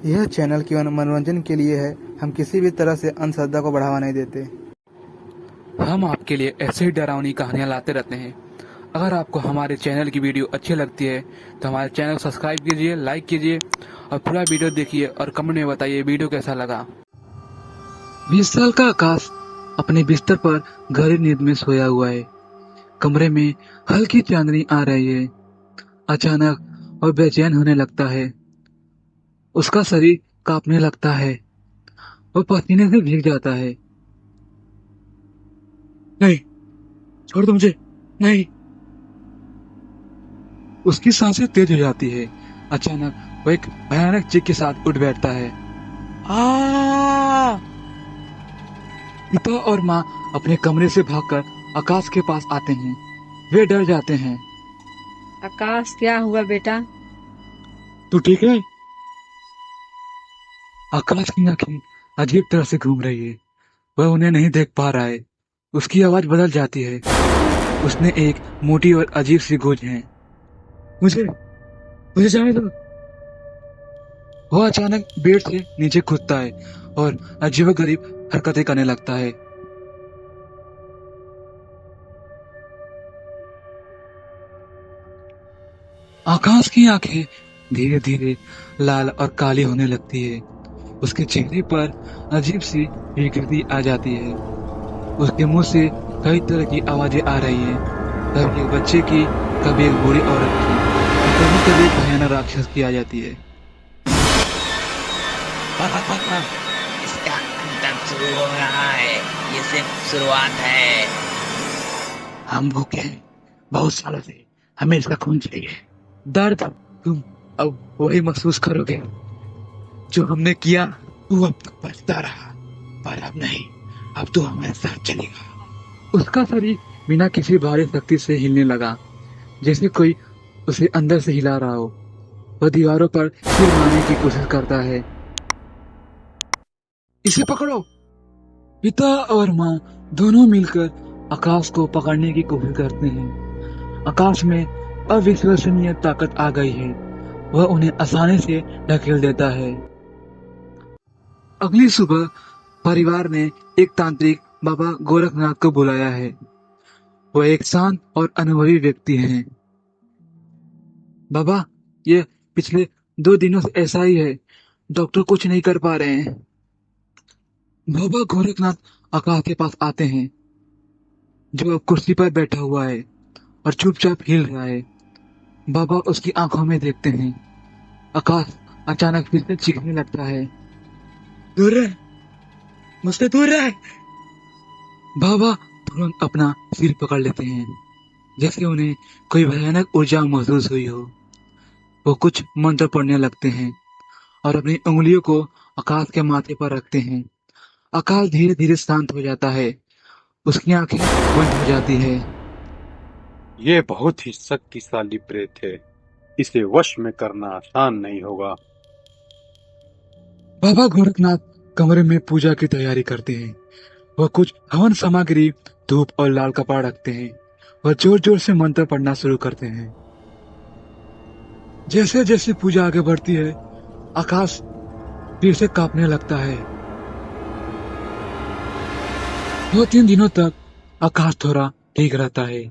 यह चैनल केवल मनोरंजन के लिए है। हम किसी भी तरह से अंधश्रद्धा को बढ़ावा नहीं देते। हम आपके लिए ऐसे ही डरावनी कहानियाँ लाते रहते हैं। अगर आपको हमारे चैनल की वीडियो अच्छी लगती है तो हमारे चैनल को सब्सक्राइब कीजिए, लाइक कीजिए और पूरा वीडियो देखिए और कमेंट में बताइए वीडियो कैसा लगा। 20 साल का आकाश अपने बिस्तर पर गहरी नींद में सोया हुआ है। कमरे में हल्की चांदनी आ रही है। अचानक वह बेचैन होने लगता है। उसका शरीर कांपने लगता है। वह पसीने से भीग जाता है। नहीं, छोड़ दो मुझे। नहीं। उसकी सांसें तेज हो जाती है। अचानक वह एक भयानक चीख के साथ उठ बैठता है। आ! पिता और माँ अपने कमरे से भागकर आकाश के पास आते हैं। वे डर जाते हैं। आकाश, क्या हुआ बेटा? तू ठीक है? आकाश की आंखें अजीब तरह से घूम रही है। वह उन्हें नहीं देख पा रहा है। उसकी आवाज बदल जाती है। उसने एक मोटी और अजीब सी गूंज है। मुझे मुझे जाने दो। वह अचानक बेड से नीचे कूदता है और अजीबोगरीब हरकतें करने लगता है। आकाश की आंखें धीरे धीरे लाल और काली होने लगती है। उसके चेहरे पर अजीब सी विकृति आ जाती है। उसके मुंह से कई तरह की आवाजें आ रही हैं। कभी एक बच्चे की, कभी एक बूढ़ी औरत की, और कभी कभी एक भयानक राक्षस की आ जाती है। इसका अंत शुरू हो रहा है। ये सिर्फ शुरुआत है। हम भूखे हैं, बहुत सालों से। हमें इसका खून चाहिए। दर्द तुम अब वही महसूस करोगे जो हमने किया। तू अब तक बचता रहा, पर अब नहीं। अब तू हमारे साथ चलेगा। उसका शरीर बिना किसी भारी शक्ति से हिलने लगा, जैसे कोई उसे अंदर से हिला रहा हो। वह दीवारों पर सिर मारने की कोशिश करता है। इसे पकड़ो। पिता और माँ दोनों मिलकर आकाश को पकड़ने की कोशिश करते हैं। आकाश में अविश्वसनीय ताकत आ गई है। वह उन्हें आसानी से ढकेल देता है। अगली सुबह परिवार ने एक तांत्रिक बाबा गोरखनाथ को बुलाया है। वह एक शांत और अनुभवी व्यक्ति हैं। बाबा, ये पिछले 2 दिनों से ऐसा ही है। डॉक्टर कुछ नहीं कर पा रहे हैं। बाबा गोरखनाथ आकाश के पास आते हैं, जो अब कुर्सी पर बैठा हुआ है और चुपचाप हिल रहा है। बाबा उसकी आंखों में देखते हैं। आकाश अचानक फिर से चीखने लगता है। दूर रह, मुझसे दूर रह। बाबा तुरंत अपना सिर पकड़ लेते हैं, जैसे उन्हें कोई भयानक ऊर्जा महसूस हुई हो। वो कुछ मंत्र पढ़ने लगते हैं और अपनी उंगलियों को आकाश के माथे पर रखते हैं। आकाश धीरे धीरे शांत हो जाता है। उसकी आंखें बंद हो जाती है। ये बहुत ही शक्तिशाली प्रेत है। इसे वश में करना आसान नहीं होगा। बाबा गोरखनाथ कमरे में पूजा की तैयारी करते हैं। वह कुछ हवन सामग्री, धूप और लाल कपड़ा रखते हैं। वह जोर जोर से मंत्र पढ़ना शुरू करते हैं। जैसे जैसे पूजा आगे बढ़ती है, आकाश फिर से कांपने लगता है। 2-3 दिनों तक आकाश थोड़ा ठीक रहता है,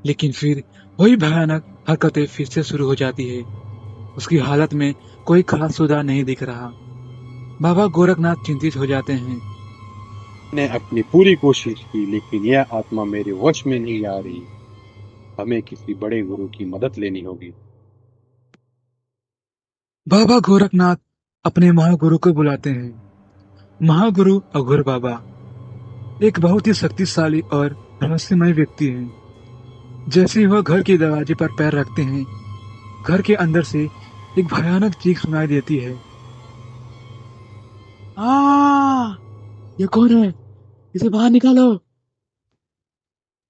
लेकिन फिर वही भयानक हरकतें फिर से शुरू हो जाती है। उसकी हालत में कोई खास सुधार नहीं दिख रहा। बाबा गोरखनाथ चिंतित हो जाते हैं। मैंने अपनी पूरी कोशिश की, लेकिन यह आत्मा मेरे वश में नहीं आ रही। हमें किसी बड़े गुरु की मदद लेनी होगी। बाबा गोरखनाथ अपने महागुरु को बुलाते हैं। महागुरु अघोर बाबा एक बहुत ही शक्तिशाली और रहस्यमय व्यक्ति हैं। जैसे ही वह घर के दरवाजे पर पैर रखते हैं, घर के अंदर से एक भयानक चीख सुनाई देती है। आ! ये कौन है? इसे बाहर निकालो।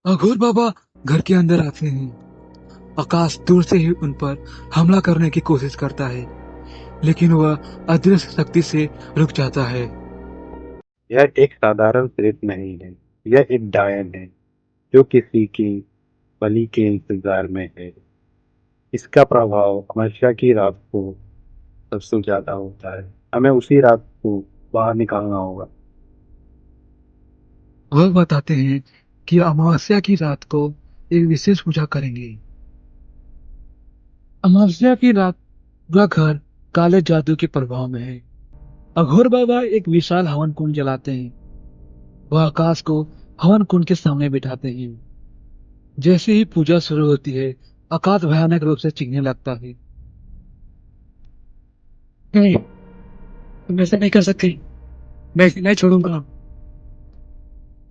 अघोर बाबा घर के अंदर आते हैं। आकाश दूर से ही उन पर हमला करने की कोशिश करता है, लेकिन वह अदृश्य शक्ति से रुक जाता है। यह एक साधारण प्रेत नहीं है। यह एक डायन है, जो किसी की बलि के इंतजार में है। इसका प्रभाव हमेशा की रात को सबसे ज्यादा होता है। हमें उसी रात को बाहर निकालना होगा। वह बताते हैं कि अमावस्या की रात को एक विशेष पूजा करेंगे। अमावस्या की रात पूरा घर काले जादू के प्रभाव में है। अघोर बाबा एक विशाल हवन कुंड जलाते हैं। वह आकाश को हवन कुंड के सामने बिठाते हैं। जैसे ही पूजा शुरू होती है, आकाश भयानक रूप से चीखने लगता है। नहीं, तुम ऐसा नहीं कर सकते। मैं इसे नहीं छोड़ूंगा।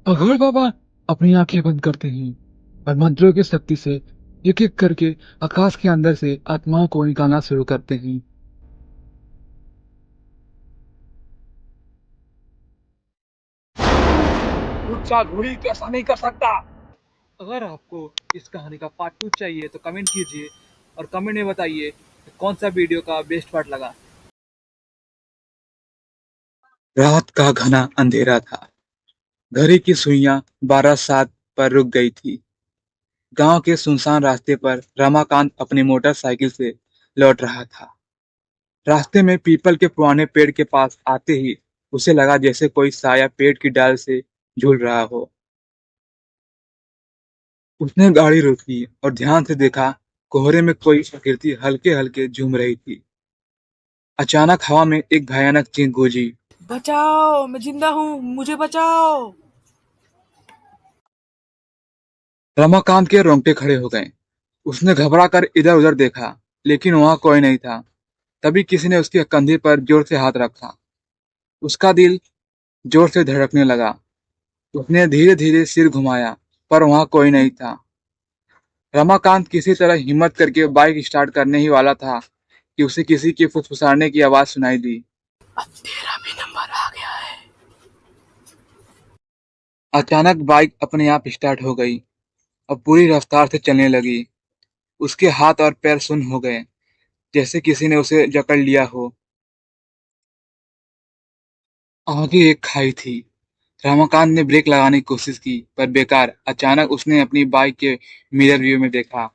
अघोर बाबा अपनी आंखें बंद करते हैं और मंत्रों की शक्ति से एक एक करके आकाश के अंदर से आत्माओं को निकालना शुरू करते हैं। मुझसा घोड़ी कैसा नहीं कर सकता। अगर आपको इस कहानी का पार्ट 2 चाहिए तो कमेंट कीजिए और कमेंट में बताइए कि कौन सा वीडियो का बेस्ट पार्ट लगा। रात का घना अंधेरा था। घड़ी की सुइयां 12:07 पर रुक गई थी। गांव के सुनसान रास्ते पर रमाकांत अपनी मोटरसाइकिल से लौट रहा था। रास्ते में पीपल के पुराने पेड़ के पास आते ही उसे लगा जैसे कोई साया पेड़ की डाल से झूल रहा हो। उसने गाड़ी रोकी और ध्यान से देखा। कोहरे में कोई आकृति हल्के हल्के झूम रही थी। अचानक हवा में एक भयानक चीख गूंजी। बचाओ, मैं जिंदा हूँ, मुझे बचाओ। रमाकांत के रोंगटे खड़े हो गए। उसने घबरा कर इधर उधर देखा, लेकिन वहां कोई नहीं था। तभी किसी ने उसके कंधे पर जोर से हाथ रखा। उसका दिल जोर से धड़कने लगा। उसने धीरे धीरे सिर घुमाया, पर वहां कोई नहीं था। रमाकांत किसी तरह हिम्मत करके बाइक स्टार्ट करने ही वाला था कि उसे किसी के फुसफुसाने की आवाज सुनाई दी। अब तेरा भी नंबर आ गया है। अचानक बाइक अपने आप स्टार्ट हो गई और पूरी रफ्तार से चलने लगी। उसके हाथ और पैर सुन्न हो गए, जैसे किसी ने उसे जकड़ लिया हो। आगे एक खाई थी। रमाकांत ने ब्रेक लगाने की कोशिश की, पर बेकार। अचानक उसने अपनी बाइक के मिरर व्यू में देखा।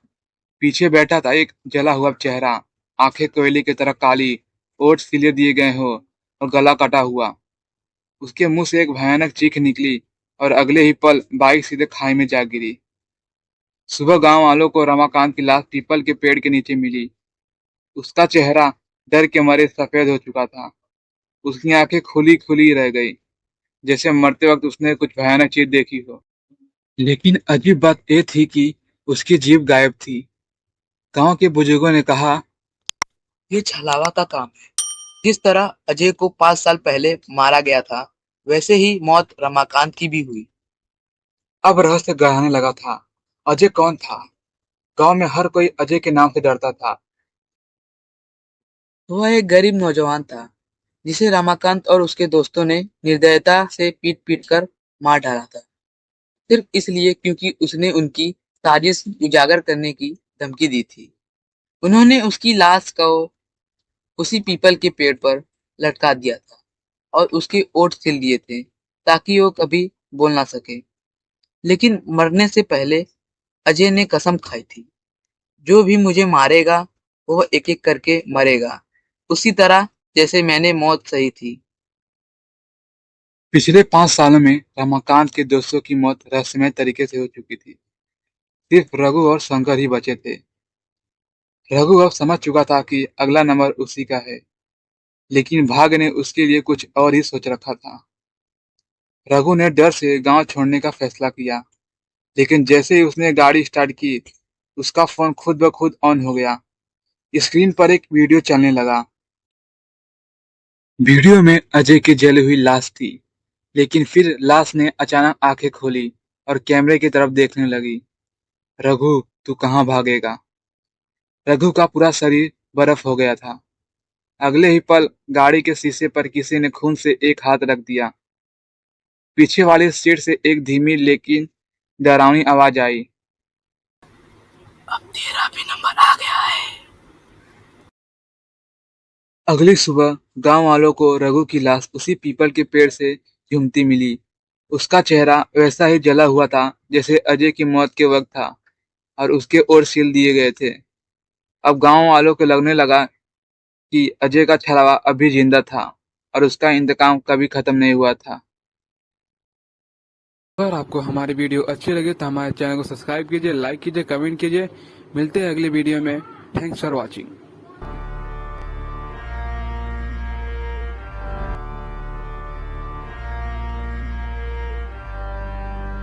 पीछे बैठा था एक जला हुआ चेहरा, आंखें कोयले की तरह काली, ओठ सिले दिए गए हो और गला कटा हुआ। उसके मुंह से एक भयानक चीख निकली और अगले ही पल बाइक सीधे खाई में जा गिरी। सुबह गांव वालों को रमाकांत की लाश पीपल के पेड़ के नीचे मिली। उसका चेहरा डर के मारे सफेद हो चुका था। उसकी आंखें खुली खुली रह गई, जैसे मरते वक्त उसने कुछ भयानक चीज देखी हो। लेकिन अजीब बात यह थी कि उसकी जीभ गायब थी। गांव के बुजुर्गों ने कहा, ये छलावा का काम है। जिस तरह अजय को 5 साल पहले मारा गया था, वैसे ही मौत रमाकांत की भी हुई। अब रहस्य गहराने लगा था। अजय कौन था? गांव में हर कोई अजय के नाम से डरता था। वह एक गरीब नौजवान था, जिसे रमाकांत और उसके दोस्तों ने निर्दयता से पीट पीट कर मार डाला था, सिर्फ इसलिए क्योंकि उसने उनकी साजिश उजागर करने की धमकी दी थी। उन्होंने उसकी लाश को उसी पीपल के पेड़ पर लटका दिया था और उसके ओठ सिल दिए थे, ताकि वो कभी बोल ना सके। लेकिन मरने से पहले अजय ने कसम खाई थी, जो भी मुझे मारेगा वह एक एक करके मरेगा, उसी तरह जैसे मैंने मौत सही थी। पिछले 5 सालों में रमाकांत के दोस्तों की मौत रहस्यमय तरीके से हो चुकी थी। सिर्फ रघु और शंकर ही बचे थे। रघु अब समझ चुका था कि अगला नंबर उसी का है, लेकिन भाग्य ने उसके लिए कुछ और ही सोच रखा था। रघु ने डर से गांव छोड़ने का फैसला किया, लेकिन जैसे ही उसने गाड़ी स्टार्ट की, उसका फोन खुद ब खुद ऑन हो गया। स्क्रीन पर एक वीडियो चलने लगा। वीडियो में अजय की जली हुई लाश थी, लेकिन फिर लाश ने अचानक आंखें खोली और कैमरे की तरफ देखने लगी। रघु, तू कहाँ भागेगा? रघु का पूरा शरीर बर्फ हो गया था। अगले ही पल गाड़ी के शीशे पर किसी ने खून से एक हाथ रख दिया। पीछे वाली सीट से एक धीमी लेकिन डरावनी आवाज आई। अब तेरा भी नंबर आ गया है। अगली सुबह गांव वालों को रघु की लाश उसी पीपल के पेड़ से झूमती मिली। उसका चेहरा वैसा ही जला हुआ था जैसे अजय की मौत के वक्त था, और उसके ओर सील दिए गए थे। अब गांव वालों को लगने लगा कि अजय का छलावा अभी जिंदा था। और उसका इंतकाम कभी खत्म नहीं हुआ था। अगर आपको हमारी वीडियो अच्छी लगे तो हमारे चैनल को सब्सक्राइब कीजिए, लाइक कीजिए, कमेंट कीजिए। मिलते हैं अगली वीडियो में। Thanks for watching.